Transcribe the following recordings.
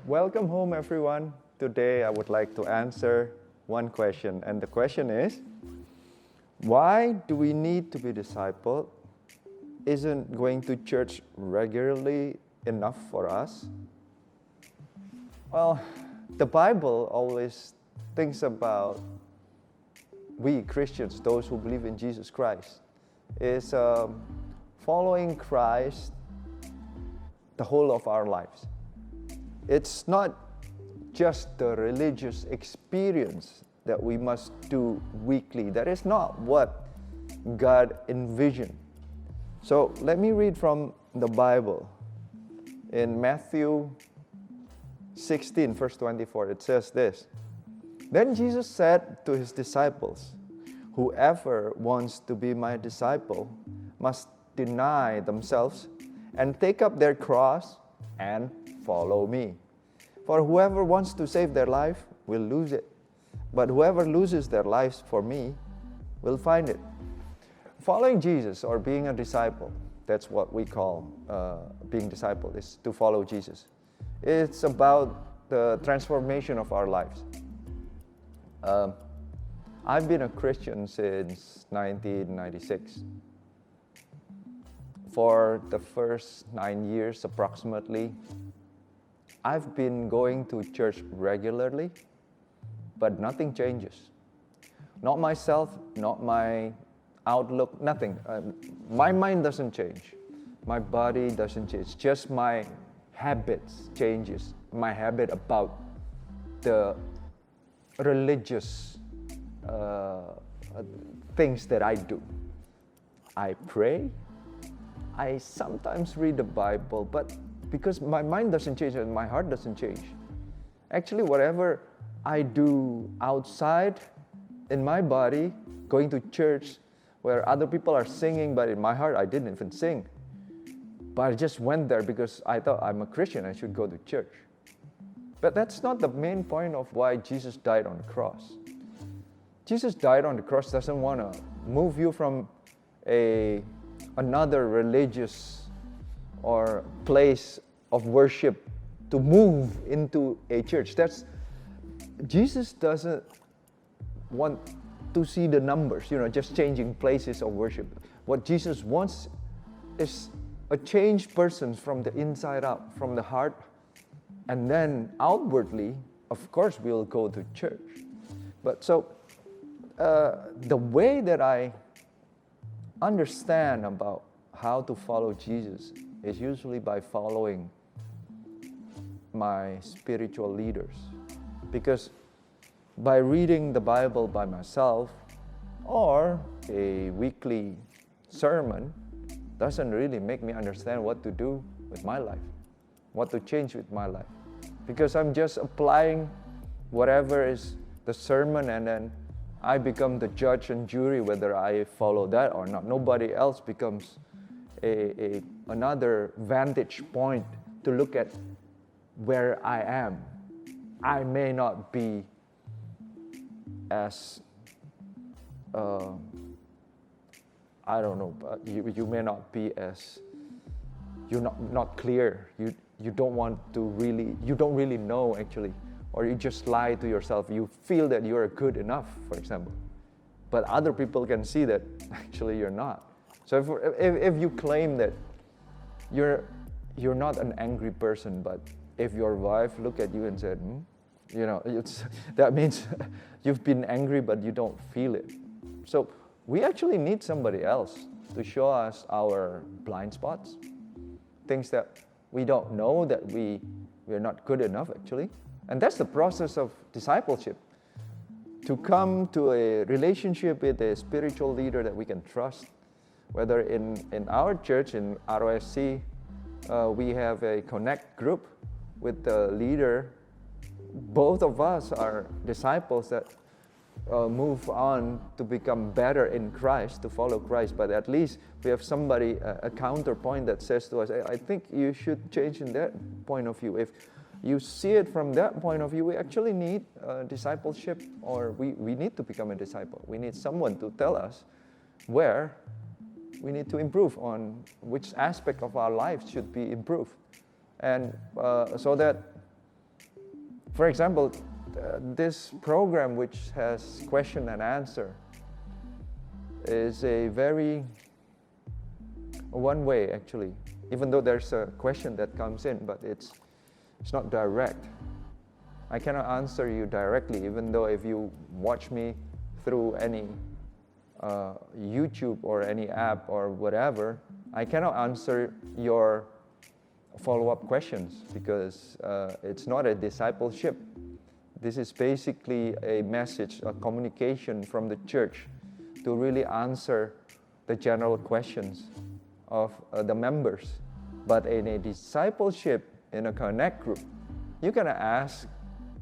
Welcome home, everyone. Today I would like to answer one question, and the question is, why do we need to be discipled? Isn't going to church regularly enough for us? Well, the Bible always thinks about we Christians, those who believe in Jesus Christ, is following Christ the whole of our lives. It's not just the religious experience that we must do weekly. That is not what God envisioned. So let me read from the Bible. In Matthew 16, verse 24, it says this. Then Jesus said to his disciples, "Whoever wants to be my disciple must deny themselves and take up their cross and follow me. For whoever wants to save their life will lose it. But whoever loses their lives for me will find it." Following Jesus or being a disciple, that's what we call being disciple, is to follow Jesus. It's about the transformation of our lives. I've been a Christian since 1996. For the first 9 years approximately, I've been going to church regularly, but nothing changes. Not myself, not my outlook, nothing. My mind doesn't change. My body doesn't change. Just my habits changes. My habit about the religious things that I do. I pray. I sometimes read the Bible, but because my mind doesn't change and my heart doesn't change. Actually, whatever I do outside in my body, going to church where other people are singing, but in my heart I didn't even sing. But I just went there because I thought I'm a Christian, I should go to church. But that's not the main point of why Jesus died on the cross. Jesus died on the cross doesn't want to move you from another religious or place of worship to move into a church. Jesus doesn't want to see the numbers, just changing places of worship. What Jesus wants is a changed person from the inside out, from the heart, and then outwardly, of course, we'll go to church. But so, the way that I understand about how to follow Jesus is usually by following my spiritual leaders. Because by reading the Bible by myself or a weekly sermon doesn't really make me understand what to do with my life, what to change with my life. Because I'm just applying whatever is the sermon and then I become the judge and jury whether I follow that or not. Nobody else becomes another vantage point to look at where I am. I may not be as I don't know, but you may not be as, you're not clear. You don't really know actually, or you just lie to yourself. You feel that you're good enough, for example, but other people can see that actually you're not. So if you claim that you're not an angry person, but if your wife looked at you and said, that means you've been angry, but you don't feel it. So we actually need somebody else to show us our blind spots, things that we don't know, that we're not good enough actually. And that's the process of discipleship. To come to a relationship with a spiritual leader that we can trust. Whether in our church, in ROSC, we have a connect group with the leader. Both of us are disciples that move on to become better in Christ, to follow Christ. But at least we have somebody, a counterpoint that says to us, I think you should change in that point of view. If you see it from that point of view, we actually need discipleship, or we need to become a disciple. We need someone to tell us where we need to improve, on which aspect of our lives should be improved. And so that For example, this program, which has question and answer, is a very one way actually, even though there's a question that comes in, but it's not direct. I cannot answer you directly, even though if you watch me through any YouTube or any app or whatever, I cannot answer your follow-up questions because it's not a discipleship. This is basically a message, a communication from the church to really answer the general questions of the members. But in a discipleship, in a connect group, you're going to ask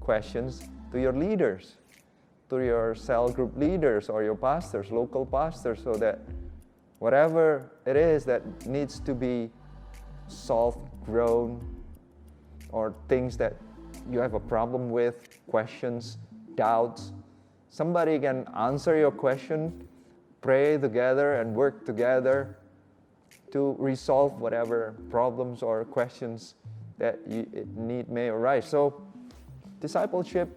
questions to your leaders, to your cell group leaders or your pastors, local pastors, so that whatever it is that needs to be solved, grown, or things that you have a problem with, questions, doubts, somebody can answer your question, pray together and work together to resolve whatever problems or questions that may arise. So discipleship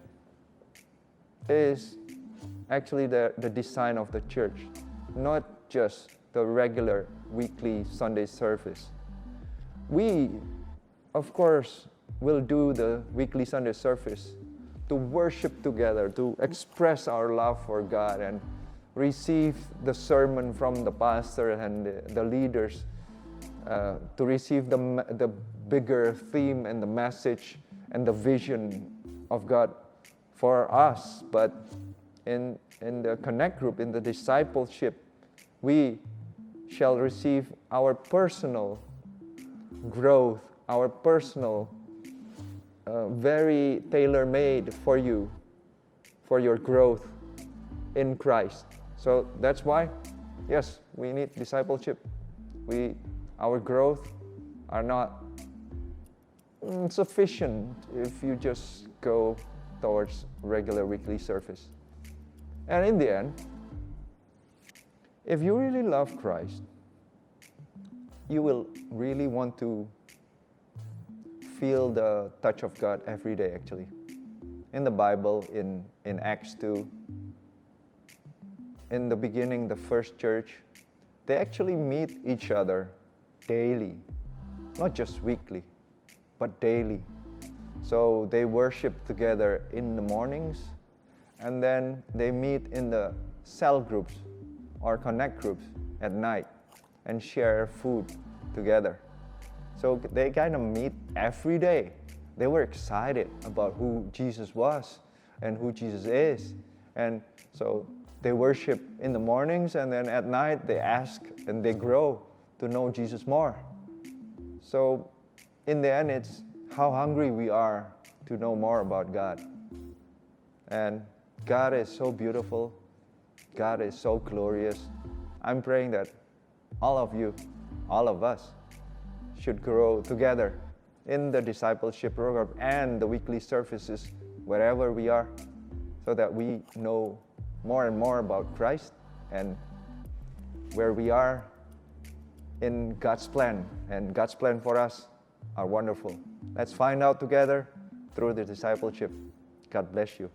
is actually the design of the church, not just the regular weekly Sunday service. We, of course, will do the weekly Sunday service to worship together, to express our love for God and receive the sermon from the pastor and the leaders, to receive the bigger theme and the message and the vision of God for us. But in the connect group, in the discipleship, we shall receive our personal growth, our personal, very tailor-made for you, for your growth in Christ. So that's why, yes, we need discipleship. Our growth are not sufficient if you just go towards regular weekly service. And in the end, if you really love Christ, you will really want to feel the touch of God every day, actually. In the Bible, in Acts 2, in the beginning, the first church, they actually meet each other daily, not just weekly, but daily. So they worship together in the mornings, and then they meet in the cell groups or connect groups at night and share food together. So they kind of meet every day. They were excited about who Jesus was and who Jesus is. And so they worship in the mornings, and then at night they ask and they grow to know Jesus more. So in the end, it's how hungry we are to know more about God. And God is so beautiful. God is so glorious. I'm praying that all of you, all of us, should grow together in the discipleship program and the weekly services wherever we are, so that we know more and more about Christ and where we are in God's plan. And God's plan for us are wonderful. Let's find out together through the discipleship. God bless you.